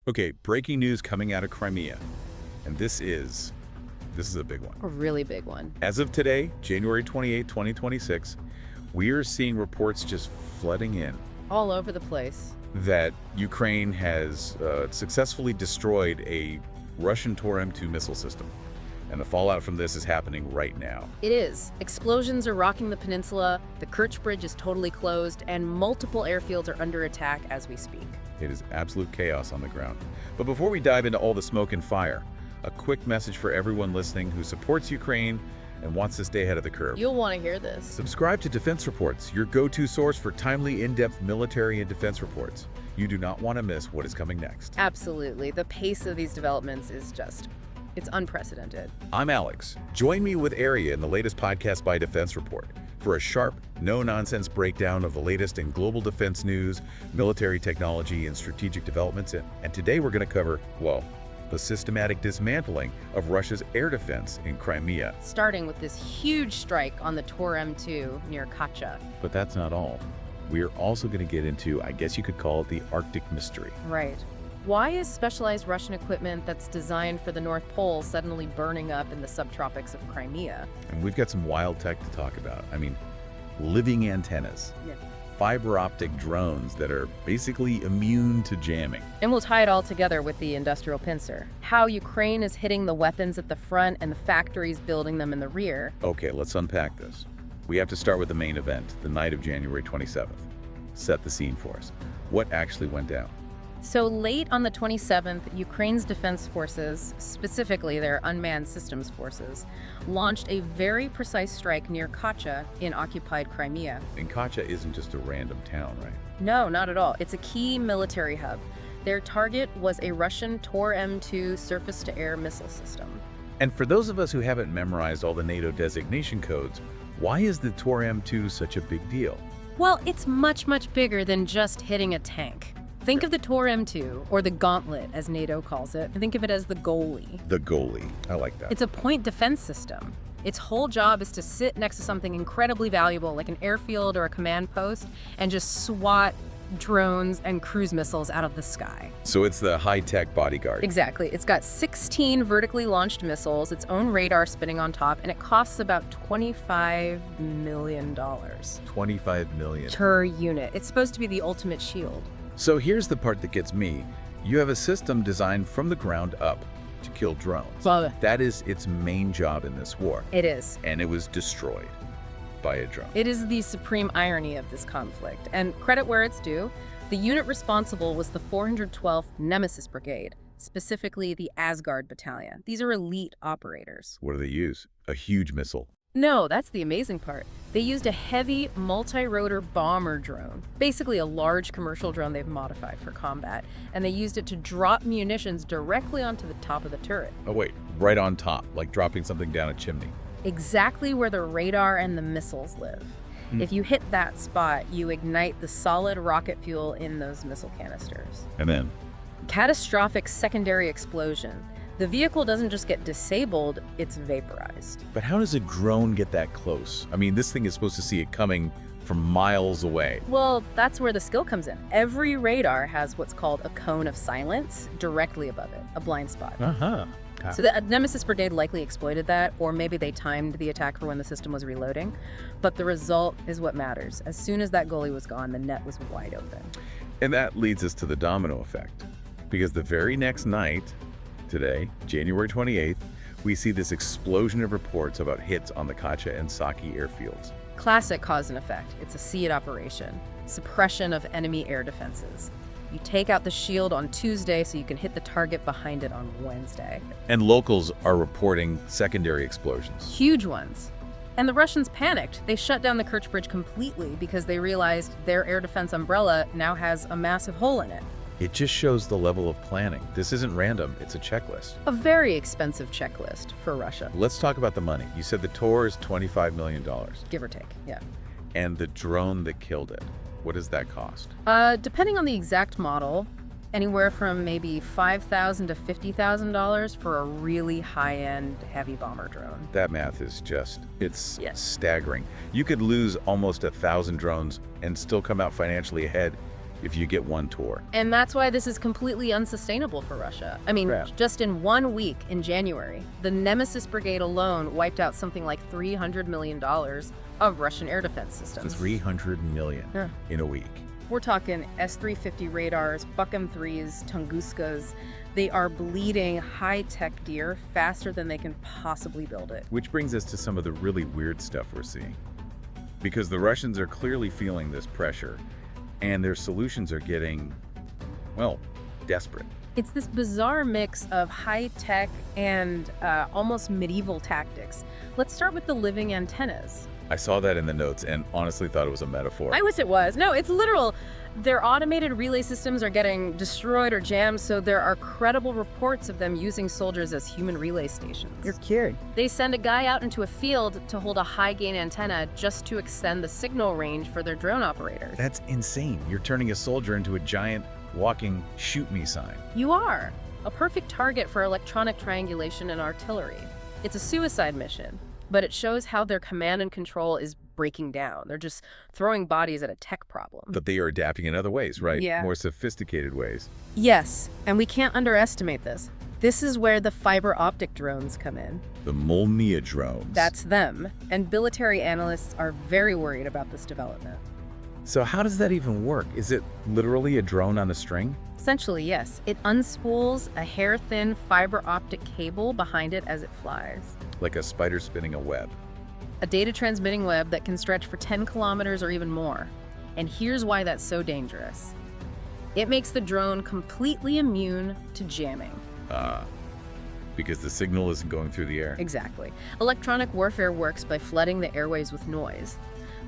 Okay, breaking news coming out of Crimea. And this is a big one. A really big one. As of today, January 28, 2026, we are seeing reports just flooding in All over the place. that Ukraine has successfully destroyed a Russian Tor-M2 missile system. And the fallout from this is happening right now. It is. Explosions are rocking the peninsula, the Kerch Bridge is totally closed, and multiple airfields are under attack as we speak. It is absolute chaos on the ground. But before we dive into all the smoke and fire, a quick message for everyone listening who supports Ukraine and wants to stay ahead of the curve. You'll want to hear this. Subscribe to Defense Reports, your go-to source for timely, in-depth military and defense reports. You do not want to miss what is coming next. Absolutely. The pace of these developments is it's unprecedented. I'm Alex. Join me with Aria in the latest podcast by Defense Report for a sharp, no-nonsense breakdown of the latest in global defense news, military technology, and strategic developments. And today we're going to cover, well, the systematic dismantling of Russia's air defense in Crimea. Starting with this huge strike on the Tor-M2 near Kacha. But that's not all. We're also going to get into, I guess you could call it the Arctic mystery. Right. Why is specialized Russian equipment that's designed for the North Pole suddenly burning up in the subtropics of Crimea? And we've got some wild tech to talk about. I mean, living antennas, Yeah. fiber optic drones that are basically immune to jamming. And we'll tie it all together with the industrial pincer. How Ukraine is hitting the weapons at the front and the factories building them in the rear. Okay, let's unpack this. We have to start with the main event, the night of January 27th. Set the scene for us. What actually went down? So late on the 27th, Ukraine's defense forces, specifically their unmanned systems forces, launched a very precise strike near Kacha in occupied Crimea. And Kacha isn't just a random town, right? No, not at all. It's a key military hub. Their target was a Russian Tor-M2 surface-to-air missile system. And for those of us who haven't memorized all the NATO designation codes, why is the Tor-M2 such a big deal? Well, it's much, much bigger than just hitting a tank. Think of the Tor-M2, or the Gauntlet, as NATO calls it, and think of it as the goalie. The goalie. I like that. It's a point defense system. Its whole job is to sit next to something incredibly valuable, like an airfield or a command post, and just swat drones and cruise missiles out of the sky. So it's the high-tech bodyguard. Exactly. It's got 16 vertically launched missiles, its own radar spinning on top, and it costs about $25 million. $25 million. Per unit. It's supposed to be the ultimate shield. So here's the part that gets me. You have a system designed from the ground up to kill drones. Well, That is its main job in this war. it is. And it was destroyed by a drone. It is the supreme irony of this conflict. And credit where it's due, the unit responsible was the 412th Nemesis Brigade, specifically the Asgard Battalion. These are elite operators. What do they use? A huge missile. No, that's the amazing part. They used a heavy multi-rotor bomber drone, basically a large commercial drone they've modified for combat, and they used it to drop munitions directly onto the top of the turret. Oh wait, right on top, like dropping something down a chimney. Exactly where the radar and the missiles live. If you hit that spot, you ignite the solid rocket fuel in those missile canisters. And then? Catastrophic secondary explosion. The vehicle doesn't just get disabled, it's vaporized. But how does a drone get that close? I mean, this thing is supposed to see it coming from miles away. Well, that's where the skill comes in. Every radar has what's called a cone of silence directly above it, a blind spot. Uh-huh. So the Nemesis Brigade likely exploited that, or maybe they timed the attack for when the system was reloading. But the result is what matters. As soon as that goalie was gone, the net was wide open. And that leads us to the domino effect. Because the very next night, today, January 28th, we see this explosion of reports about hits on the Kacha and Saki airfields. Classic cause and effect. It's a SEAD operation. Suppression of enemy air defenses. You take out the shield on Tuesday so you can hit the target behind it on Wednesday. And locals are reporting secondary explosions. Huge ones. And the Russians panicked. They shut down the Kerch Bridge completely because they realized their air defense umbrella now has a massive hole in it. It just shows the level of planning. This isn't random, it's a checklist. A very expensive checklist for Russia, Let's talk about the money. You said the Tor is $25 million. give or take, yeah. And the drone that killed it, what does that cost? Depending on the exact model, anywhere from maybe $5,000 to $50,000 for a really high-end heavy bomber drone. That math is just, it's Yes. staggering. You could lose almost 1,000 drones and still come out financially ahead if you get one Tor. And that's why this is completely unsustainable for Russia. I mean, Yeah. just in 1 week in January, the Nemesis Brigade alone wiped out something like $300 million of Russian air defense systems. 300 million Yeah. in a week. We're talking S-350 radars, Buck M3s, Tunguskas. They are bleeding high-tech deer faster than they can possibly build it. Which brings us to some of the really weird stuff we're seeing. Because the Russians are clearly feeling this pressure, and their solutions are getting, well, desperate. It's this bizarre mix of high-tech and almost medieval tactics. Let's start with the living antennas. I saw that in the notes and honestly thought it was a metaphor. I wish it was. No, it's literal. Their automated relay systems are getting destroyed or jammed, so there are credible reports of them using soldiers as human relay stations. You're kidding. They send a guy out into a field to hold a high-gain antenna just to extend the signal range for their drone operators. That's insane. You're turning a soldier into a giant walking shoot me sign. You are. A perfect target for electronic triangulation and artillery. It's a suicide mission, but it shows how their command and control is breaking down. They're just throwing bodies at a tech problem. But they are adapting in other ways, right? Yeah. More sophisticated ways. Yes, and we can't underestimate this. This is where the fiber optic drones come in. The Molnia drones. That's them, and military analysts are very worried about this development. So how does that even work? Is it literally a drone on a string? Essentially, yes. It unspools a hair-thin fiber optic cable behind it as it flies. Like a spider spinning a web. A data-transmitting web that can stretch for 10 kilometers or even more. And here's why that's so dangerous. It makes the drone completely immune to jamming. Because the signal isn't going through the air. Exactly. Electronic warfare works by flooding the airways with noise.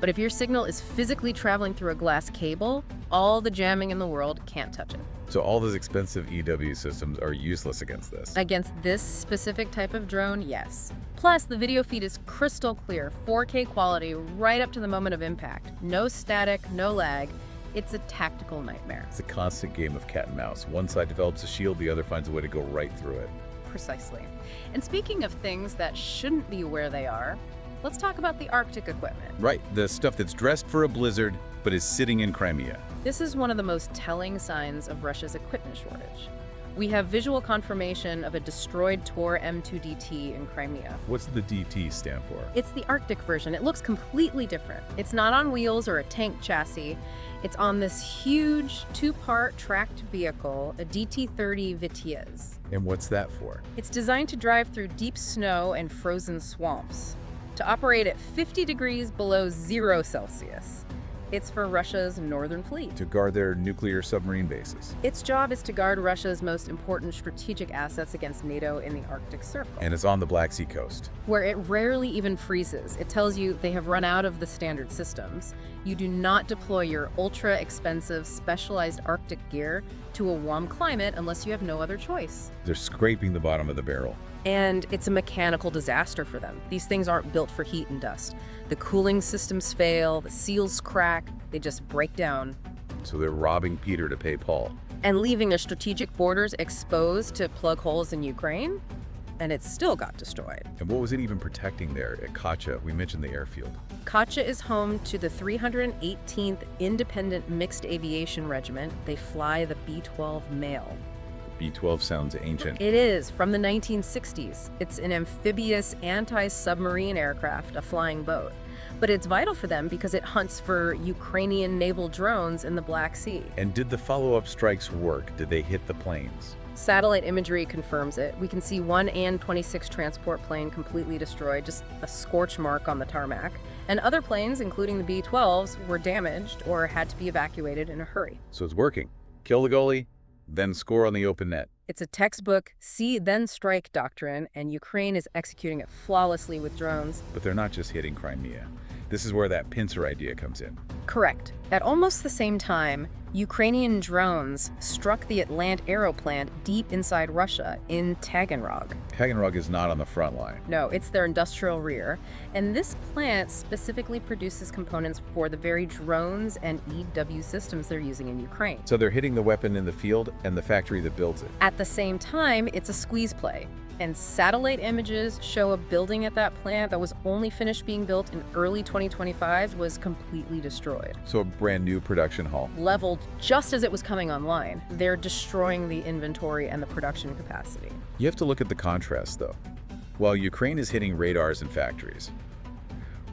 But if your signal is physically traveling through a glass cable, all the jamming in the world can't touch it. So all those expensive EW systems are useless against this. Against this specific type of drone, yes. Plus, the video feed is crystal clear, 4K quality right up to the moment of impact. No static, no lag. It's a tactical nightmare. It's a constant game of cat and mouse. One side develops a shield, the other finds a way to go right through it. Precisely. And speaking of things that shouldn't be where they are, let's talk about the Arctic equipment. Right, the stuff that's dressed for a blizzard, but is sitting in Crimea. This is one of the most telling signs of Russia's equipment shortage. We have visual confirmation of a destroyed Tor-M2 DT in Crimea. What's the DT stand for? It's the Arctic version. It looks completely different. It's not on wheels or a tank chassis. It's on this huge two-part tracked vehicle, a DT-30 Vitez. And what's that for? It's designed to drive through deep snow and frozen swamps, to operate at 50 degrees below 0 Celsius. It's for Russia's northern fleet. To guard their nuclear submarine bases. Its job is to guard Russia's most important strategic assets against NATO in the Arctic Circle, And it's on the Black Sea coast. where it rarely even freezes. It tells you they have run out of the standard systems. You do not deploy your ultra-expensive, specialized Arctic gear to a warm climate unless you have no other choice. They're scraping the bottom of the barrel. And it's a mechanical disaster for them. These things aren't built for heat and dust. The cooling systems fail, the seals crack, they just break down. So they're robbing Peter to pay Paul. And leaving their strategic borders exposed to plug holes in Ukraine, and it still got destroyed. And what was it even protecting there at Kacha? We mentioned the airfield. Kacha is home to the 318th Independent Mixed Aviation Regiment. They fly the B-12 Mail. B-12 sounds ancient. It is from the 1960s. It's an amphibious anti-submarine aircraft, a flying boat. But it's vital for them because it hunts for Ukrainian naval drones in the Black Sea. And did the follow-up strikes work? Did they hit the planes? Satellite imagery confirms it. We can see one An-26 transport plane completely destroyed, just a scorch mark on the tarmac. And other planes, including the B-12s, were damaged or had to be evacuated in a hurry. So it's working. Kill the goalie, then score on the open net. It's a textbook see then strike doctrine, and Ukraine is executing it flawlessly with drones. But they're not just hitting Crimea. This is where that pincer idea comes in. Correct. At almost the same time, Ukrainian drones struck the Atlant Aero plant deep inside Russia in Taganrog. Taganrog is not on the front line. No, it's their industrial rear. And this plant specifically produces components for the very drones and EW systems they're using in Ukraine. So they're hitting the weapon in the field and the factory that builds it. At the same time, it's a squeeze play. And satellite images show a building at that plant that was only finished being built in early 2025 was completely destroyed. destroyed. So a brand new production hall. Leveled just as it was coming online, they're destroying the inventory and the production capacity. You have to look at the contrast, though. While Ukraine is hitting radars and factories,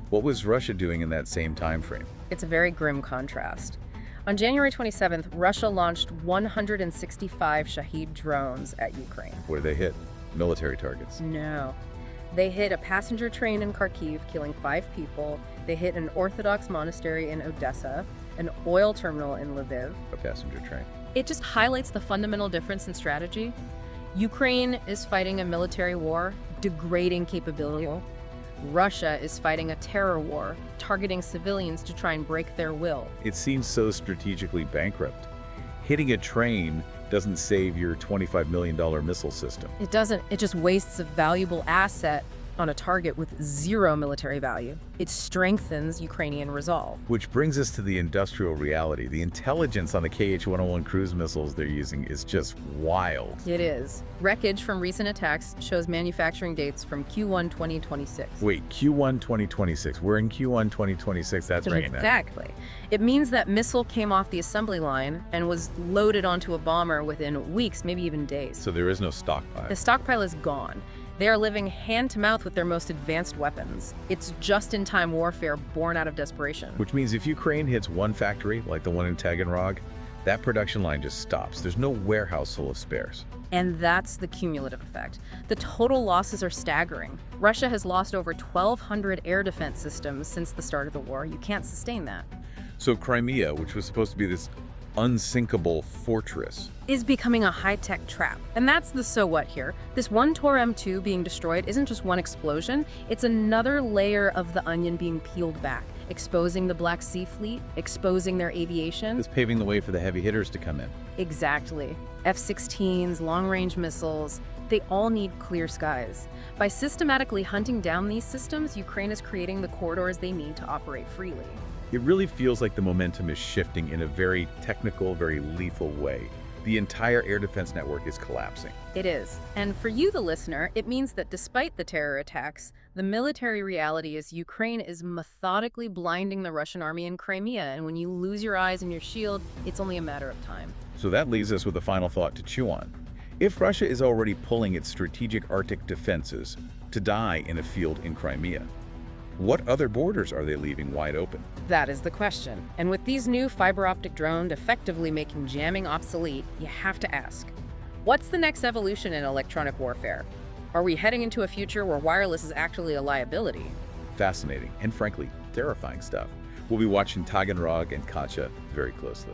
what was Russia doing in that same time frame? It's a very grim contrast. On January 27th, Russia launched 165 Shahed drones at Ukraine. What did they hit? Military targets. No. They hit a passenger train in Kharkiv, killing 5 people. They hit an Orthodox monastery in Odessa, an oil terminal in Lviv. A passenger train. It just highlights the fundamental difference in strategy. Ukraine is fighting a military war, degrading capability. Russia is fighting a terror war, targeting civilians to try and break their will. It seems so strategically bankrupt. Hitting a train doesn't save your $25 million missile system. It doesn't. It just wastes a valuable asset on a target with zero military value. It strengthens Ukrainian resolve. Which brings us to the industrial reality. The intelligence on the KH-101 cruise missiles they're using is just wild. It is. Wreckage from recent attacks shows manufacturing dates from Q1 2026. Wait, Q1 2026. We're in Q1 2026. That's right now. Exactly. It means that missile came off the assembly line and was loaded onto a bomber within weeks, maybe even days. So there is no stockpile. The stockpile is gone. They are living hand-to-mouth with their most advanced weapons. It's just-in-time warfare born out of desperation. Which means if Ukraine hits one factory, like the one in Taganrog, that production line just stops. There's no warehouse full of spares. And that's the cumulative effect. The total losses are staggering. Russia has lost over 1,200 air defense systems since the start of the war. You can't sustain that. So Crimea, which was supposed to be this unsinkable fortress, is becoming a high-tech trap. And that's the so what here. This one Tor-M2 being destroyed isn't just one explosion, it's another layer of the onion being peeled back, exposing the Black Sea Fleet, exposing their aviation. It's paving the way for the heavy hitters to come in. Exactly. F-16s, long-range missiles, they all need clear skies. By systematically hunting down these systems, Ukraine is creating the corridors they need to operate freely. It really feels like the momentum is shifting in a very technical, very lethal way. The entire air defense network is collapsing. It is. And for you, the listener, it means that despite the terror attacks, the military reality is Ukraine is methodically blinding the Russian army in Crimea, and when you lose your eyes and your shield, it's only a matter of time. So that leaves us with a final thought to chew on. If Russia is already pulling its strategic Arctic defenses to die in a field in Crimea, what other borders are they leaving wide open? That is the question. And with these new fiber optic drones effectively making jamming obsolete, you have to ask, what's the next evolution in electronic warfare? Are we heading into a future where wireless is actually a liability? Fascinating and frankly, terrifying stuff. We'll be watching Taganrog and Kacha very closely.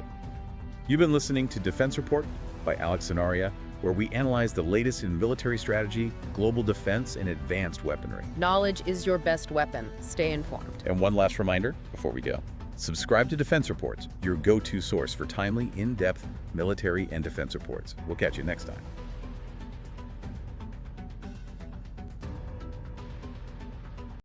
You've been listening to Defense Report by Alex Sonaria, where we analyze the latest in military strategy, global defense, and advanced weaponry. Knowledge is your best weapon. Stay informed. And one last reminder before we go. Subscribe to Defense Reports, your go-to source for timely, in-depth military and defense reports. We'll catch you next time.